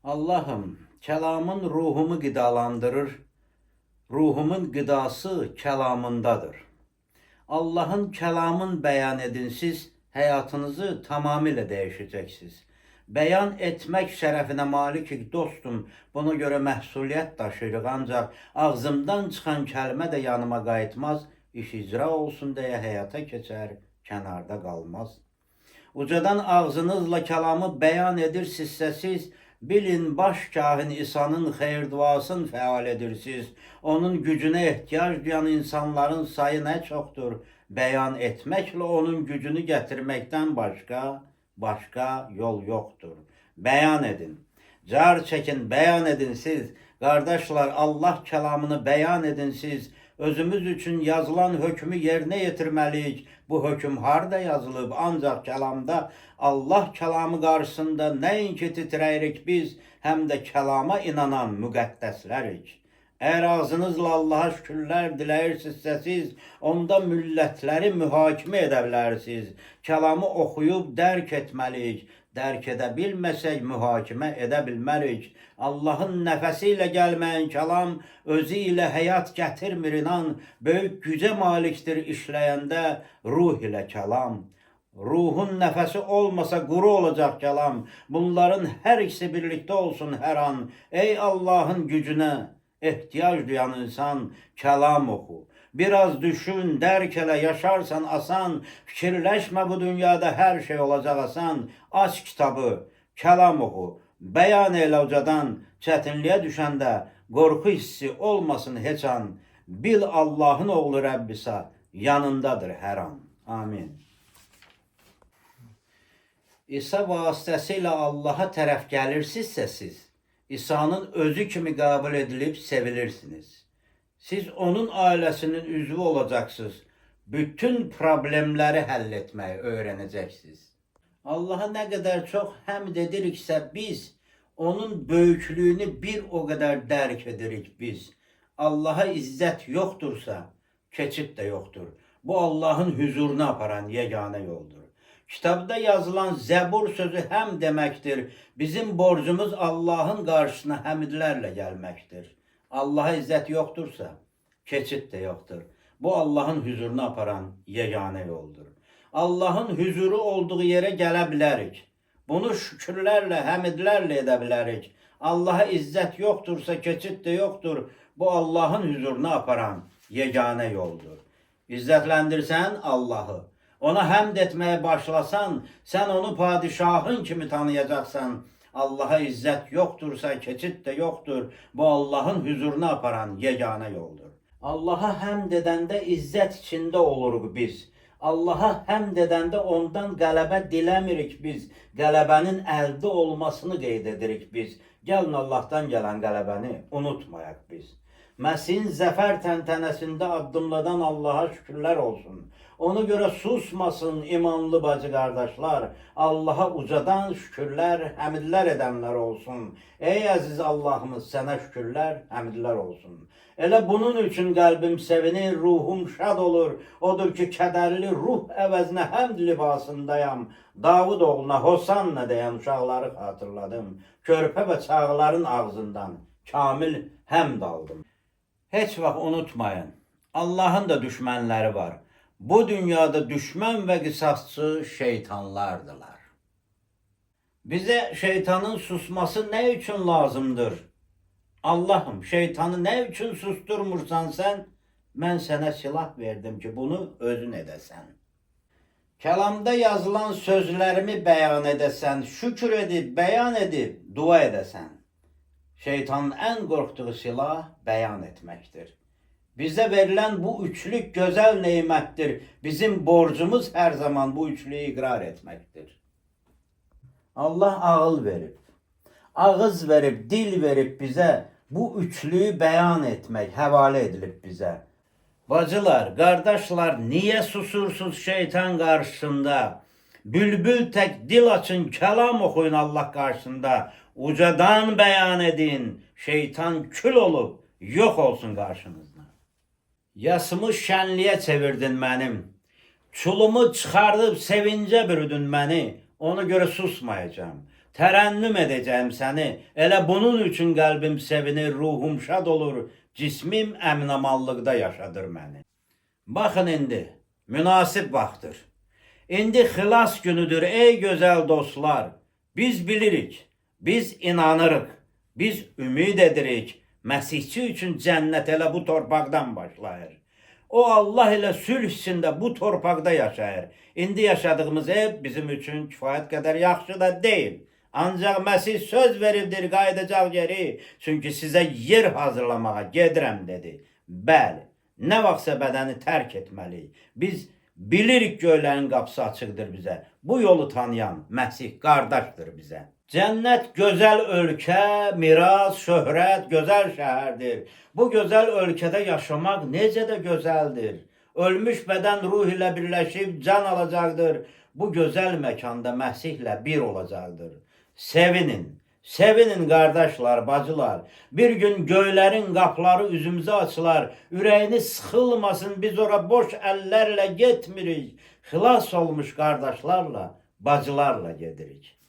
Allah'ım, kelamın ruhumu gıdalandırır, ruhumun gıdası kelamındadır. Allah'ın kelamın beyan edin, siz hayatınızı tamamıyla değişeceksiniz. Beyan etmek şərəfinə malik dostum, buna göre məsuliyyət daşıyırıq, ancaq ağzımdan çıxan kəlmə də yanıma qayıtmaz, iş icra olsun deyə həyata keçər, kənarda qalmaz. Ucadan ağzınızla kelamı beyan edirsinizsə siz, bilin baş kahin İsa'nın xeyir duasını fəal edirsiniz. Onun gücüne ihtiyac duyan insanların sayı ne çoktur. Beyan etmekle onun gücünü getirmekten başka yol yoktur. Beyan edin. Car çekin, beyan edin siz. Kardeşler, Allah kelamını beyan edin siz. Özümüz için yazılan hükmü yerine yetirmeliyik. Bu hüküm harda yazılıb, ancak kelamda Allah kelamı karşısında nəinki titreyirik biz, hem de kelama inanan müqəddəslərik. Eğer ağzınızla Allah'a şükürler diləyirsinizsə siz, onda millətləri mühakimə edə bilərsiniz. Kelamı oxuyub dərk etməliyik. Dərk edə bilməsək mühakimə edə bilmərik. Allahın nəfəsiyle gəlməyən kelam özü ilə həyat gətirmir inan. Böyük gücə malikdir işləyəndə ruh ilə kelam. Ruhun nəfəsi olmasa quru olacak kelam. Bunların hər ikisi birlikte olsun hər an. Ey Allah'ın gücüne ihtiyaç duyan insan, kelam oku. Biraz düşün, derk ele, yaşarsan asan. Fikirleşme, bu dünyada her şey olacak asan. Aç kitabı, kelam oku. Beyan eyle ucadan, çetinliğe düşende korku hissi olmasın heç an. Bil Allah'ın oğlu Rabbisa yanındadır her an. Amin. İsa vasitəsilə Allah'a tərəf gəlirsinizsə siz, İsa'nın özü kimi kabul edilip sevilirsiniz. Siz onun ailesinin üzvü olacaksınız. Bütün problemleri halletmeyi öğreneceksiniz. Allah'a ne kadar çok həmd ediriksə biz, onun böyüklüğünü bir o kadar dərk edirik biz. Allah'a izzət yoktursa, keçid de yoktur. Bu Allah'ın huzuruna aparan yegane yoldur. Kitabda yazılan Zebur sözü hem demektir. Bizim borcumuz Allah'ın karşısına həmdlərlə gelmektir. Allah'a izzət yoktursa, keçid de yoktur. Bu Allah'ın huzuruna aparan yegane yoldur. Allah'ın huzuru olduğu yere gələ bilərik. Bunu şükürlərlə, həmdlərlə edə bilərik. Allah'a izzət yoktursa, keçid de yoktur. Bu Allah'ın huzuruna aparan yegane yoldur. İzzətləndirsən Allah'ı, ona həmd etmeye başlasan, sen onu padişahın kimi tanıyacaksan. Allah'a izzət yoktursa, keçid de yoktur. Bu Allah'ın huzuruna aparan yegane yoldur. Allah'a həmd edəndə izzət içinde oluruq biz. Allah'a həmd edəndə ondan qələbə diləmirik biz. Qələbənin əldə olmasını qeyd edirik biz. Gəlin Allah'tan gələn qələbəni unutmayaq biz. Məsihin zəfər təntənəsində addımladan Allah'a şükürlər olsun. Ona göre susmasın imanlı bacı kardeşler. Allah'a ucadan şükürler, həmdlər edənlər olsun. Ey əziz Allah'ımız, sənə şükürlər, həmdlər olsun. Elə bunun için kalbim sevinir, ruhum şad olur. Odur ki kədərli ruh əvəzinə həmd libasındayam. Davud oğluna Hosanna deyən uşaqları hatırladım. Körpə və çağların ağzından kamil həmd aldım. Heç vaxt unutmayın, Allah'ın da düşmənləri var. Bu dünyada düşman ve kısasçı şeytanlardılar. Bize şeytanın susması ne için lazımdır? Allah'ım, şeytanı ne için susturmursan sen? Ben sana silah verdim ki bunu özün edesen. Kelamda yazılan sözlerimi beyan edesen, şükür edip, beyan edip, dua edesen. Şeytanın en korktuğu silah beyan etmektir. Bize verilen bu üçlük güzel nimettir. Bizim borcumuz her zaman bu üçlüyü ikrar etmektir. Allah ağıl verip, ağız verip, dil verip bize bu üçlüyü beyan etmek havale edilip bize. Bacılar, kardeşler, niye susursuz şeytan karşısında? Bülbül tek dil açın, kelam okuyun Allah karşısında. Ucadan beyan edin, şeytan kül olup yok olsun karşınızda. Yasımı şənliyə çevirdin mənim. Çulumu çıxardıb sevincə bürüdün məni. Ona göre susmayacağım. Tərənnüm edəcəm səni. Elə bunun üçün qəlbim sevinir, ruhum şad olur, cismim əminamallıqda yaşadır məni. Baxın indi, münasib vaxtdır. İndi xilas günüdür ey gözəl dostlar. Biz bilirik, biz inanırıq, biz ümid edirik. Məsihçi üçün cənnət elə bu torpaqdan başlayır. O Allah ilə sülh içində bu torpaqda yaşayır. İndi yaşadığımız ev bizim üçün kifayət qədər yaxşı da deyil. Ancaq Məsih söz veribdir qayıdacaq geri. Çünki sizə yer hazırlamağa gedirəm dedi. Bəli, nə vaxtsa bədəni tərk etməliyik. Biz bilirik göylərin qapısı açıqdır bizə. Bu yolu tanıyan Məsih qardaşdır bizə. Cənnət gözəl ölkə, miras, şöhrət, gözəl şəhərdir. Bu gözəl ölkədə yaşamaq necə də gözəldir. Ölmüş bədən ruh ilə birləşib can alacaqdır. Bu gözəl məkanda Məsihlə bir olacaqdır. Sevinin, sevinin qardaşlar, bacılar. Bir gün göylərin qapıları üzümüzə açılar. Ürəyiniz sıxılmasın, biz ora boş əllərlə getmirik. Xilas olmuş qardaşlarla, bacılarla gedirik.